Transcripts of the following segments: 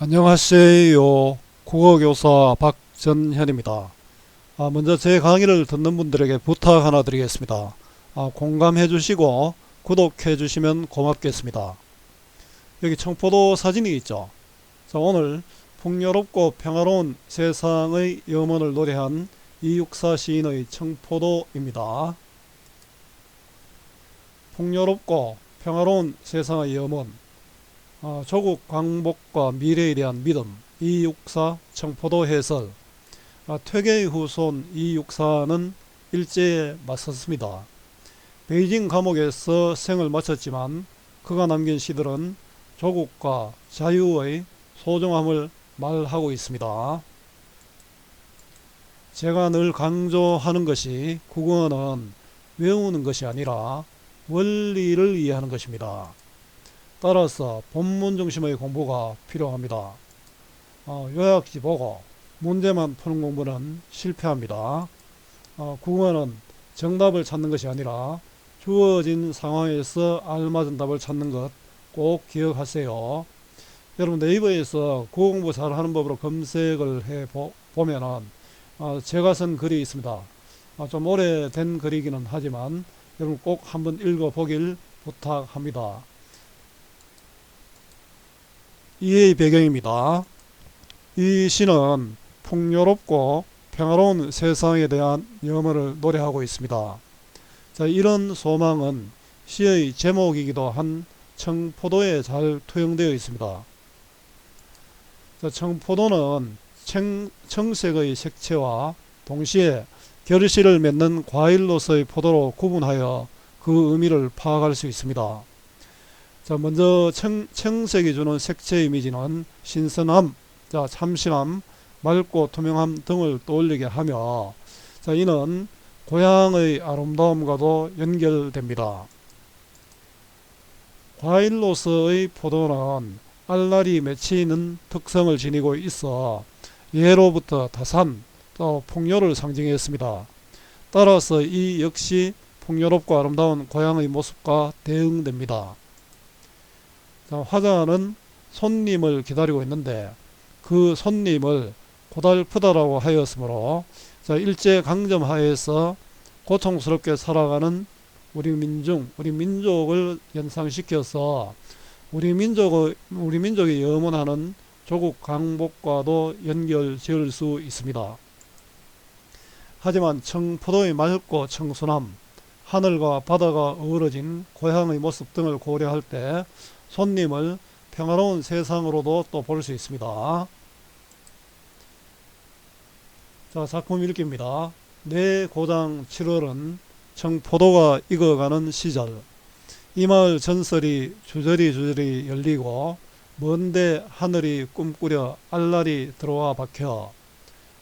안녕하세요. 국어교사 박전현입니다. 먼저 제 강의를 듣는 분들에게 부탁 하나 드리겠습니다. 공감해 주시고 구독해 주시면 고맙겠습니다. 여기 청포도 사진이 있죠. 자, 오늘 풍요롭고 평화로운 세상의 염원을 노래한 이육사 시인의 청포도입니다. 풍요롭고 평화로운 세상의 염원, 조국 광복과 미래에 대한 믿음, 이육사 청포도 해설. 퇴계의 후손 이육사는 일제에 맞섰습니다. 베이징 감옥에서 생을 마쳤지만 그가 남긴 시들은 조국과 자유의 소중함을 말하고 있습니다. 제가 늘 강조하는 것이 국어는 외우는 것이 아니라 원리를 이해하는 것입니다. 따라서 본문 중심의 공부가 필요합니다. 요약지 보고 문제만 푸는 공부는 실패합니다. 국어는 정답을 찾는 것이 아니라 주어진 상황에서 알맞은 답을 찾는 것 꼭 기억하세요. 여러분 네이버에서 국어 공부 잘하는 법으로 검색을 해보면은 제가 쓴 글이 있습니다. 좀 오래된 글이기는 하지만 여러분 꼭 한번 읽어보길 부탁합니다. 이해의 배경입니다. 이 시는 풍요롭고 평화로운 세상에 대한 염원을 노래하고 있습니다. 자, 이런 소망은 시의 제목이기도 한 청포도에 잘 투영되어 있습니다. 자, 청포도는 청색의 색채와 동시에 결실을 맺는 과일로서의 포도로 구분하여 그 의미를 파악할 수 있습니다. 자, 먼저 청색이 주는 색채 이미지는 신선함, 자, 참신함, 맑고 투명함 등을 떠올리게 하며, 자, 이는 고향의 아름다움과도 연결됩니다. 과일로서의 포도는 알알이 맺히는 특성을 지니고 있어 예로부터 다산 또 풍요를 상징했습니다. 따라서 이 역시 풍요롭고 아름다운 고향의 모습과 대응됩니다. 자, 화자는 손님을 기다리고 있는데 그 손님을 고달프다라고 하였으므로, 자, 일제강점 하에서 고통스럽게 살아가는 우리 민족을 연상시켜서 우리 민족이 염원하는 조국 강복과도 연결 지을 수 있습니다. 하지만 청포도의 맑고 청순함, 하늘과 바다가 어우러진 고향의 모습 등을 고려할 때 손님을 평화로운 세상으로도 또 볼 수 있습니다. 자, 작품 읽기입니다. 내 고장 7월은 청포도가 익어가는 시절, 이 마을 전설이 주저리 열리고 먼데 하늘이 꿈꾸려 알랄이 들어와 박혀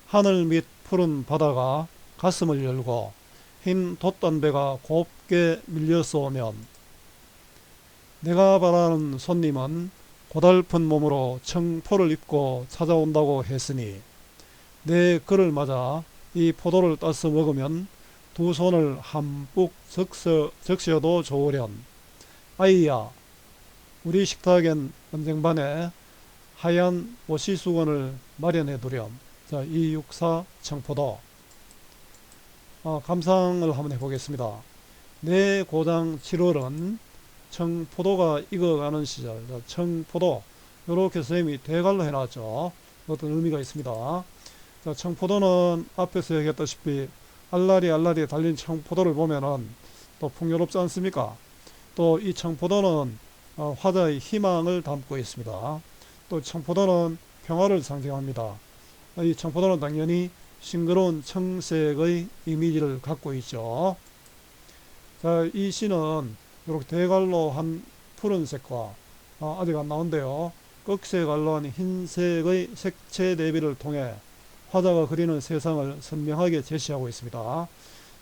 하늘 밑 푸른 바다가 가슴을 열고 흰 돛단배가 곱게 밀려서 오면 내가 바라는 손님은 고달픈 몸으로 청포를 입고 찾아온다고 했으니 내 그를 맞아 이 포도를 따서 먹으면 두 손을 한뿍 적셔도 좋으련. 아이야, 우리 식탁엔 언쟁반에 하얀 모시수건을 마련해 두렴. 자, 이육사 청포도. 감상을 한번 해보겠습니다. 내 고장 7월은 청포도가 익어가는 시절. 자, 청포도, 이렇게 선생님이 대갈로 해놨죠. 어떤 의미가 있습니다. 자, 청포도는 앞에서 얘기했다시피 알라리 달린 청포도를 보면은 또 풍요롭지 않습니까? 또 이 청포도는 화자의 희망을 담고 있습니다. 또 청포도는 평화를 상징합니다. 이 청포도는 당연히 싱그러운 청색의 이미지를 갖고 있죠. 자, 이 시는 이렇게 대갈로 한 푸른색과 아직 안 나온대요. 꺽쇠갈로 한 흰색의 색채 대비를 통해 화자가 그리는 세상을 선명하게 제시하고 있습니다.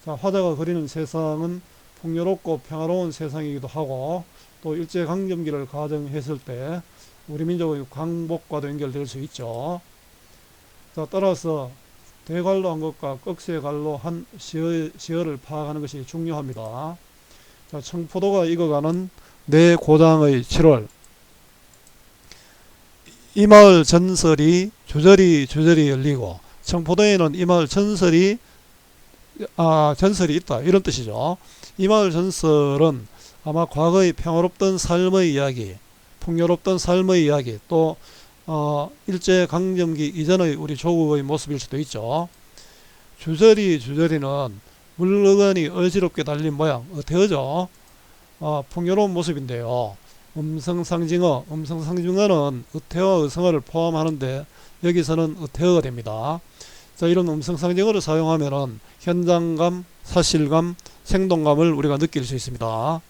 자, 화자가 그리는 세상은 풍요롭고 평화로운 세상이기도 하고 또 일제강점기를 가정했을 때 우리 민족의 광복과도 연결될 수 있죠. 자, 따라서 대갈로 한 것과 꺽쇠갈로 한 시어를 파악하는 것이 중요합니다. 자, 청포도가 익어가는 내 고장의 7월. 이 마을 전설이 주저리 열리고, 청포도에는 이 마을 전설이 있다 이런 뜻이죠. 이 마을 전설은 아마 과거의 평화롭던 삶의 이야기, 풍요롭던 삶의 이야기, 또 일제강점기 이전의 우리 조국의 모습일 수도 있죠. 주저리는 물건이 어지럽게 달린 모양, 어태어죠. 풍요로운 모습인데요. 음성상징어는 어태어와 의성어를 포함하는데 여기서는 어태어가 됩니다. 자, 이런 음성상징어를 사용하면은 현장감, 사실감, 생동감을 우리가 느낄 수 있습니다.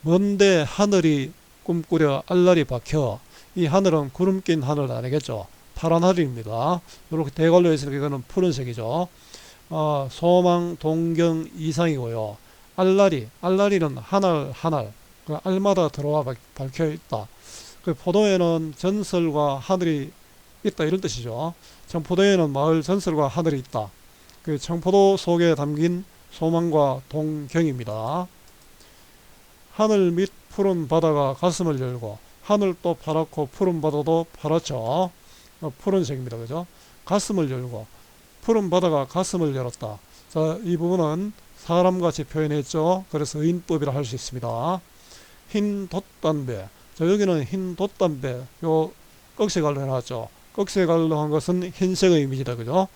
먼데 하늘이 꿈꾸려 알날이 박혀. 이 하늘은 구름 낀 하늘 아니겠죠. 파란 하늘입니다. 이렇게 대걸로 했으니까 이거는 푸른색이죠. 소망, 동경, 이상이고요. 알라리는 하늘, 그 알마다 들어와 밝혀 있다. 그 포도에는 전설과 하늘이 있다 이런 뜻이죠. 청포도에는 마을 전설과 하늘이 있다. 그 청포도 속에 담긴 소망과 동경입니다. 하늘 및 푸른 바다가 가슴을 열고, 하늘도 파랗고 푸른 바다도 파랗죠. 푸른색입니다. 그죠? 가슴을 열고, 푸른 바다가 가슴을 열었다. 자, 이 부분은 사람같이 표현했죠. 그래서 의인법이라 할 수 있습니다. 흰 돛담배. 자, 여기는 흰 돛담배, 요 꺽쇠갈로 해놨죠. 꺽쇠갈로 한 것은 흰색의 이미지다. 그죠?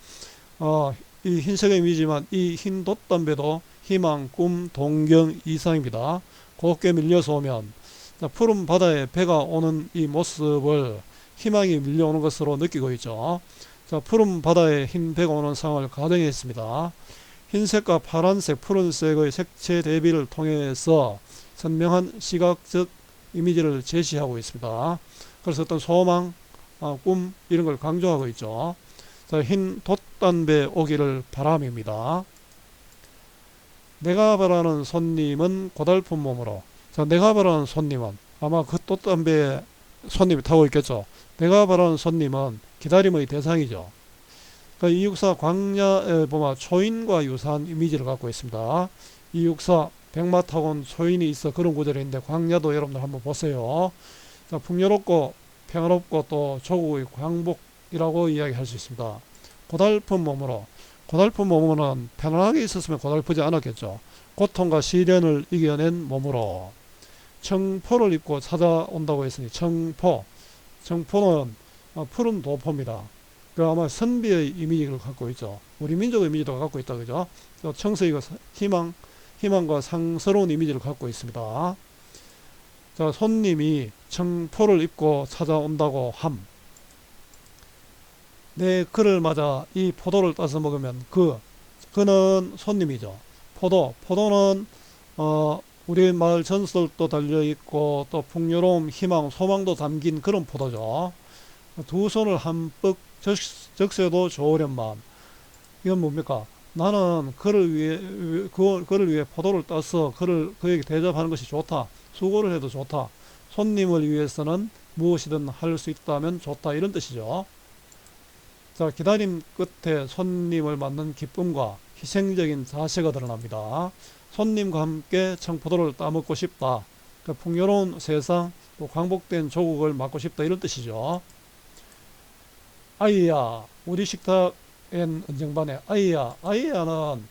이 흰색의 이미지만 이 흰 돛담배도 희망, 꿈, 동경, 이상입니다. 곱게 밀려서 오면, 자, 푸른 바다에 배가 오는 이 모습을 희망이 밀려오는 것으로 느끼고 있죠. 자, 푸른 바다에 흰 배가 오는 상황을 가정했습니다. 흰색과 파란색, 푸른색의 색채 대비를 통해서 선명한 시각적 이미지를 제시하고 있습니다. 그래서 어떤 소망, 꿈 이런 걸 강조하고 있죠. 자, 흰 돛담배 오기를 바람입니다. 내가 바라는 손님은 고달픈 몸으로. 자, 내가 바라는 손님은 아마 그 돛담배에 손님이 타고 있겠죠. 내가 바라는 손님은 기다림의 대상이죠. 그러니까 이육사 광야에 보면 초인과 유사한 이미지를 갖고 있습니다. 이육사 백마 타고 온 초인이 있어 그런 구절이 있는데, 광야도 여러분들 한번 보세요. 자, 풍요롭고 평화롭고 또 조국의 광복이라고 이야기할 수 있습니다. 고달픈 몸으로. 고달픈 몸은 편안하게 있었으면 고달프지 않았겠죠. 고통과 시련을 이겨낸 몸으로. 청포를 입고 찾아온다고 했으니 청포는 푸른 도포입니다. 그 아마 선비의 이미지를 갖고 있죠. 우리 민족의 이미지도 갖고 있다. 그죠? 청서이가 희망과 상스러운 이미지를 갖고 있습니다. 자, 손님이 청포를 입고 찾아온다고 함. 내 그를 맞아 이 포도를 따서 먹으면 그는 손님이죠. 포도는 우리 마을 전설도 달려있고 또 풍요로움, 희망, 소망도 담긴 그런 포도죠. 두 손을 한뻑 적셔도 좋으련만. 이건 뭡니까? 나는 그를 위해 포도를 따서 그에게 대접하는 것이 좋다. 수고를 해도 좋다. 손님을 위해서는 무엇이든 할 수 있다면 좋다. 이런 뜻이죠. 자, 기다림 끝에 손님을 맞는 기쁨과 희생적인 자세가 드러납니다. 손님과 함께 청포도를 따먹고 싶다. 그 풍요로운 세상, 또 광복된 조국을 맞고 싶다. 이런 뜻이죠. 아이야, 우리 식탁엔 언쟁반에 아이야는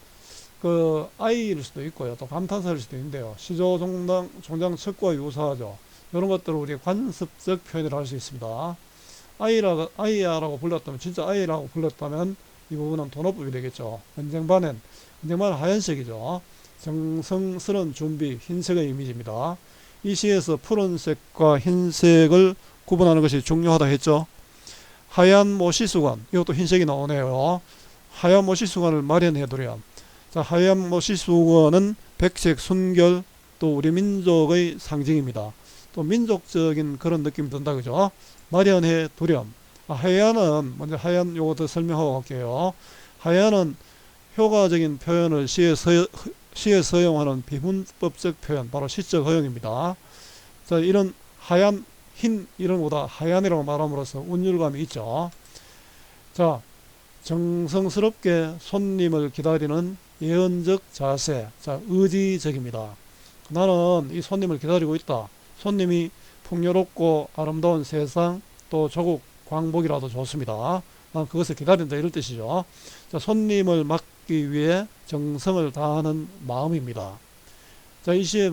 그 아이일 수도 있고요. 또 감탄사일 수도 있는데요. 시조종장 척과 유사하죠. 이런 것들을 우리 관습적 표현을 할 수 있습니다. 아이야라고 불렀다면, 진짜 아이라고 불렀다면 이 부분은 돈어법이 되겠죠. 언쟁반은 하얀색이죠. 정성스러운 준비, 흰색의 이미지입니다. 이 시에서 푸른색과 흰색을 구분하는 것이 중요하다 했죠. 하얀 모시수건, 이것도 흰색이 나오네요. 하얀 모시수건을 마련해두렴. 자, 하얀 모시수건은 백색 순결, 또 우리 민족의 상징입니다. 또 민족적인 그런 느낌이 든다. 그죠? 마련해 두렴. 하얀은 먼저 하얀 요것도 설명하고 갈게요. 하얀은 효과적인 표현을 시에 서용하는 비문법적 표현, 바로 시적 허용입니다. 자, 이런 하얀, 흰 이런 거보다 하얀이라고 말함으로써 운율감이 있죠. 자, 정성스럽게 손님을 기다리는 예언적 자세. 자, 의지적입니다. 나는 이 손님을 기다리고 있다. 손님이 풍요롭고 아름다운 세상, 또 또 조국 광복이라도 좋습니다. 난 그것을 기다린다 이럴 뜻이죠. 자, 손님을 맞기 위해 정성을 다하는 마음입니다. 자, 이 시에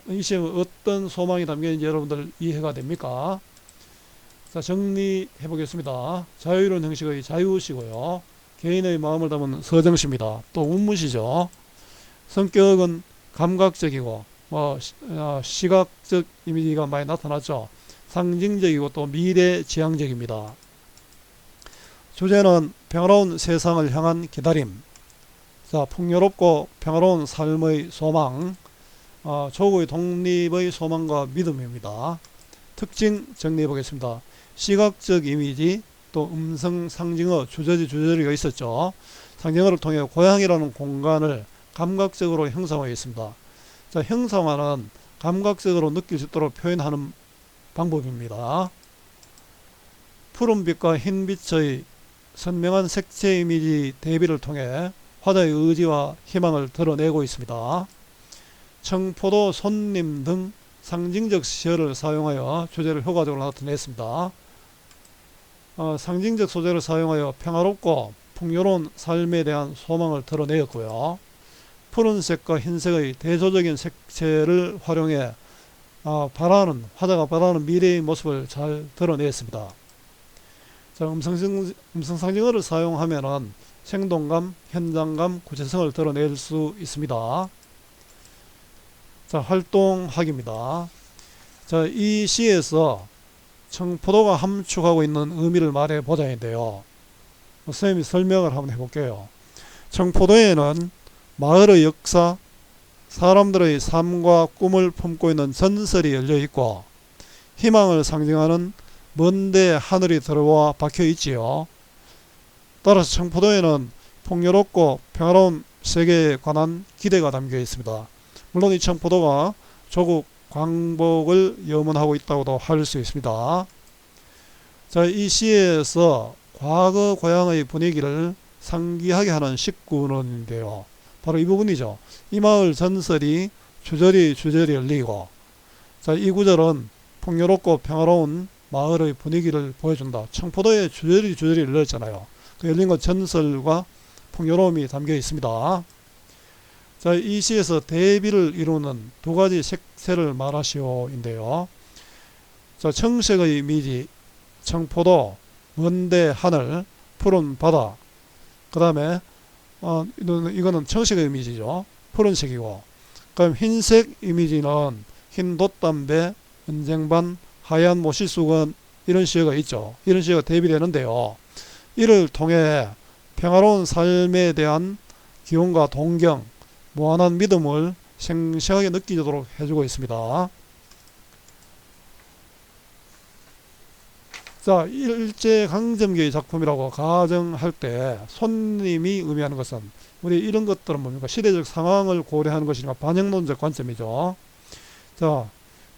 이 시에 어떤 소망이 담겨 있는지 여러분들 이해가 됩니까? 자, 정리해 보겠습니다. 자유로운 형식의 자유시고요. 개인의 마음을 담은 서정시입니다. 또 운문시죠. 성격은 감각적이고 시각적 이미지가 많이 나타났죠. 상징적이고 또 미래지향적입니다. 주제는 평화로운 세상을 향한 기다림. 자, 풍요롭고 평화로운 삶의 소망, 조국의 독립의 소망과 믿음입니다. 특징 정리해 보겠습니다. 시각적 이미지, 또 음성 상징어, 주저리가 있었죠. 상징어를 통해 고향이라는 공간을 감각적으로 형상화해 있습니다. 자, 형상화는 감각적으로 느낄 수 있도록 표현하는 방법입니다. 푸른빛과 흰빛의 선명한 색채 이미지 대비를 통해 화자의 의지와 희망을 드러내고 있습니다. 청포도, 손님 등 상징적 시어를 사용하여 주제를 효과적으로 나타냈습니다. 상징적 소재를 사용하여 평화롭고 풍요로운 삶에 대한 소망을 드러내었고요. 푸른색과 흰색의 대조적인 색채를 활용해 화자가 바라는 미래의 모습을 잘 드러냈습니다. 자, 음성상징어를 사용하면은 생동감, 현장감, 구체성을 드러낼 수 있습니다. 자, 활동학입니다. 자, 이 시에서 청포도가 함축하고 있는 의미를 말해 보자인데요. 선생님이 설명을 한번 해볼게요. 청포도에는 마을의 역사, 사람들의 삶과 꿈을 품고 있는 전설이 열려 있고 희망을 상징하는 먼데 하늘이 들어와 박혀 있지요. 따라서 청포도에는 풍요롭고 평화로운 세계에 관한 기대가 담겨 있습니다. 물론 이 청포도가 조국 광복을 염원하고 있다고도 할 수 있습니다. 자, 이 시에서 과거 고향의 분위기를 상기하게 하는 19는인데요. 바로 이 부분이죠. 이 마을 전설이 주저리 열리고, 자, 이 구절은 풍요롭고 평화로운 마을의 분위기를 보여준다. 청포도에 주저리 열렸잖아요. 그 열린 건 전설과 풍요로움이 담겨 있습니다. 자, 이 시에서 대비를 이루는 두 가지 색채를 말하시오인데요. 자, 청색의 이미지, 청포도, 먼데 하늘, 푸른 바다. 그 다음에 이거는 청색의 이미지죠. 푸른색이고, 그다음 흰색 이미지는 흰 돛담배, 은쟁반, 하얀 모시수건, 이런 시어가 있죠. 이런 시어가 대비되는데요. 이를 통해 평화로운 삶에 대한 기원과 동경, 무한한 믿음을 생생하게 느끼도록 해주고 있습니다. 자, 일제강점기의 작품이라고 가정할 때 손님이 의미하는 것은 우리 이런 것들은 뭡니까? 시대적 상황을 고려하는 것이니까 반영론적 관점이죠. 자,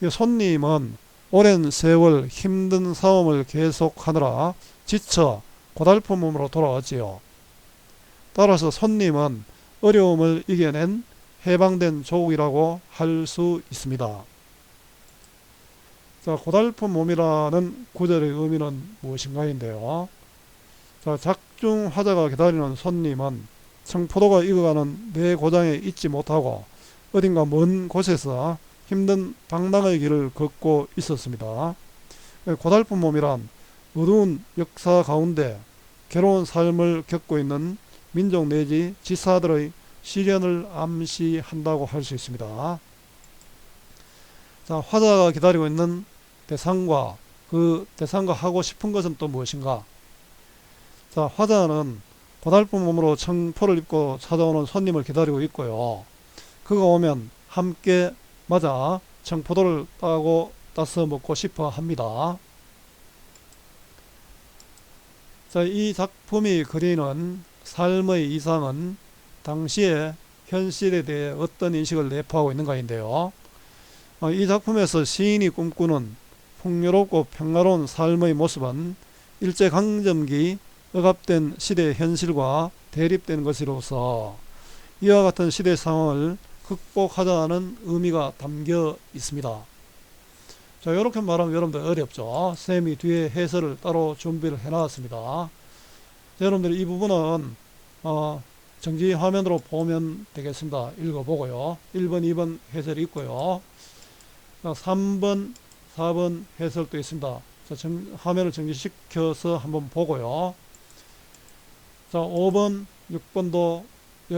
이 손님은 오랜 세월 힘든 싸움을 계속하느라 지쳐 고달픈 몸으로 돌아왔지요. 따라서 손님은 어려움을 이겨낸 해방된 조국이라고 할 수 있습니다. 자, 고달픈 몸이라는 구절의 의미는 무엇인가인데요. 자, 작중 화자가 기다리는 손님은 청포도가 익어가는 내 고장에 있지 못하고 어딘가 먼 곳에서 힘든 방랑의 길을 걷고 있었습니다. 고달픈 몸이란 어두운 역사 가운데 괴로운 삶을 겪고 있는 민족 내지 지사들의 시련을 암시한다고 할 수 있습니다. 자, 화자가 기다리고 있는 대상과 그 대상과 하고 싶은 것은 또 무엇인가? 자, 화자는 고달픈 몸으로 청포를 입고 찾아오는 손님을 기다리고 있고요. 그가 오면 함께 맞아 청포도를 따서 먹고 싶어 합니다. 자, 이 작품이 그리는 삶의 이상은 당시의 현실에 대해 어떤 인식을 내포하고 있는가인데요. 이 작품에서 시인이 꿈꾸는 풍요롭고 평화로운 삶의 모습은 일제강점기 억압된 시대의 현실과 대립된 것으로서 이와 같은 시대 상황을 극복하자는 의미가 담겨 있습니다. 자, 이렇게 말하면 여러분들 어렵죠. 쌤이 뒤에 해설을 따로 준비를 해 놨습니다. 여러분들 이 부분은 정지 화면으로 보면 되겠습니다. 읽어보고요. 1번, 2번 해설이 있고요. 3번, 4번 해설도 있습니다. 자, 화면을 정지시켜서 한번 보고요. 자, 5번, 6번도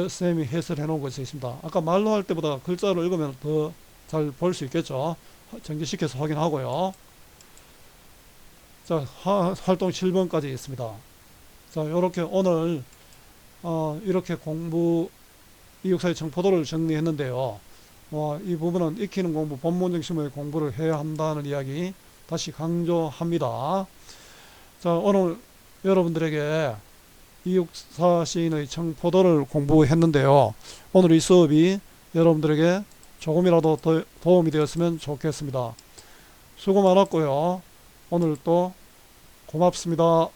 쌤이 해설해 놓은 것이 있습니다. 아까 말로 할 때보다 글자로 읽으면 더 잘 볼 수 있겠죠. 정지시켜서 확인하고요. 자, 활동 7번까지 있습니다. 자, 이렇게 오늘 이렇게 이육사의 청포도를 정리했는데요. 이 부분은 익히는 공부, 본문 중심의 공부를 해야 한다는 이야기 다시 강조합니다. 자, 오늘 여러분들에게 이육사 시인의 청포도를 공부했는데요. 오늘 이 수업이 여러분들에게 조금이라도 도움이 되었으면 좋겠습니다. 수고 많았고요. 오늘 또 고맙습니다.